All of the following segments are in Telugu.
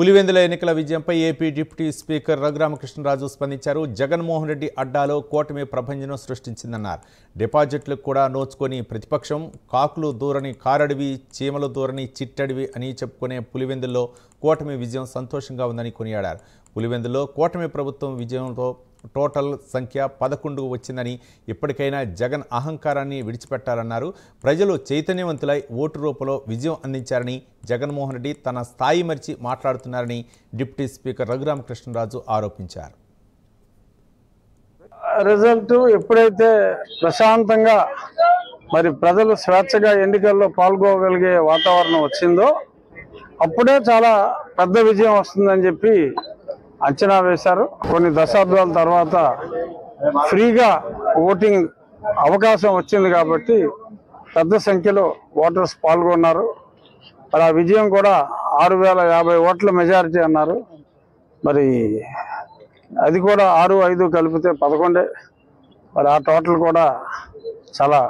పులివెందుల ఎన్నికల విజయంపై ఏపీ డిప్యూటీ స్పీకర్ రఘురామకృష్ణరాజు స్పందించారు. జగన్మోహన్ రెడ్డి అడ్డాలో కూటమి ప్రభంజనం సృష్టించిందన్నారు. డిపాజిట్లకు కూడా నోచుకొని ప్రతిపక్షం కాకులు దూరని కారడివి, చీమలు దూరని చిట్టడివి అని చెప్పుకునే పులివెందుల్లో కూటమి విజయం సంతోషంగా ఉందని కొనియాడారు. పులివెందుల్లో కూటమి ప్రభుత్వం విజయంతో టోటల్ సంఖ్య 11 వచ్చిందని, ఇప్పటికైనా జగన్ అహంకారాన్ని విడిచిపెట్టాలన్నారు. ప్రజలు చైతన్యవంతులై ఓటు రూపంలో విజయం అందించారని, జగన్మోహన్ రెడ్డి తన స్థాయి మరిచి మాట్లాడుతున్నారని డిప్యూటీ స్పీకర్ రఘురామకృష్ణరాజు ఆరోపించారు. రిజల్ట్ ఎప్పుడైతే ప్రశాంతంగా మరి ప్రజలు స్వేచ్ఛగా ఎన్నికల్లో పాల్గొగలిగే వాతావరణం వచ్చిందో అప్పుడే చాలా పెద్ద విజయం వస్తుందని చెప్పి అంచనా వేశారు. కొన్ని దశాబ్దాల తర్వాత ఫ్రీగా ఓటింగ్ అవకాశం వచ్చింది కాబట్టి పెద్ద సంఖ్యలో ఓటర్స్ పాల్గొన్నారు. మరి ఆ విజయం కూడా 6050 ఓట్ల మెజారిటీ అన్నారు. మరి అది కూడా 6-5 కలిపితే 11. మరి ఆ టోటల్ కూడా చాలా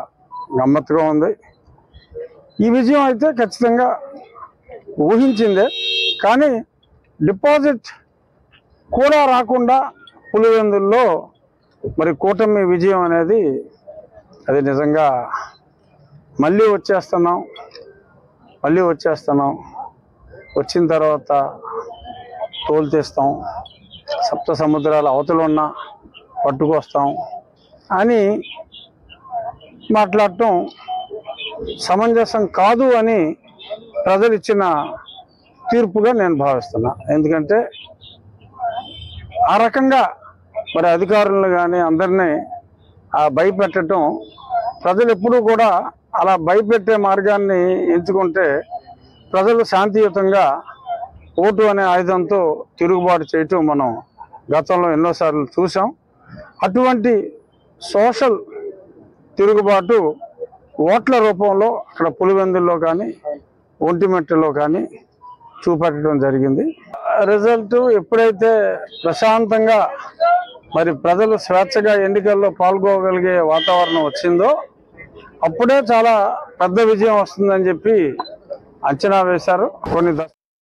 గమ్మత్తుగా ఉంది. ఈ విజయం అయితే ఖచ్చితంగా ఊహించిందే, కానీ డిపాజిట్ కూడా రాకుండా పులివెందుల్లో మరి కూటమి విజయం అనేది అది నిజంగా మళ్ళీ వచ్చేస్తున్నాం, వచ్చిన తర్వాత తోలు తీస్తాం, సప్త సముద్రాల అవతల ఉన్న పట్టుకొస్తాం అని మాట్లాడటం సమంజసం కాదు అని ప్రజలు ఇచ్చిన తీర్పుగా నేను భావిస్తున్నా. ఎందుకంటే ఆ రకంగా మరి అధికారులను కానీ అందరినీ భయపెట్టడం, ప్రజలు ఎప్పుడూ కూడా అలా భయపెట్టే మార్గాన్ని ఎంచుకుంటే ప్రజలు శాంతియుతంగా ఓటు అనే ఆయుధంతో తిరుగుబాటు చేయటం మనం గతంలో ఎన్నోసార్లు చూసాం. అటువంటి సోషల్ తిరుగుబాటు ఓట్ల రూపంలో అక్కడ పులివెందుల్లో కానీ ఒంటిమిట్టలో కానీ చూపెట్టడం జరిగింది. రిజల్ట్ ఎప్పుడైతే ప్రశాంతంగా మరి ప్రజలు స్వేచ్ఛగా ఎన్నికల్లో పాల్గొగలిగే వాతావరణం వచ్చిందో అప్పుడే చాలా పెద్ద విజయం వస్తుందని చెప్పి అంచనా వేశారు. కొన్ని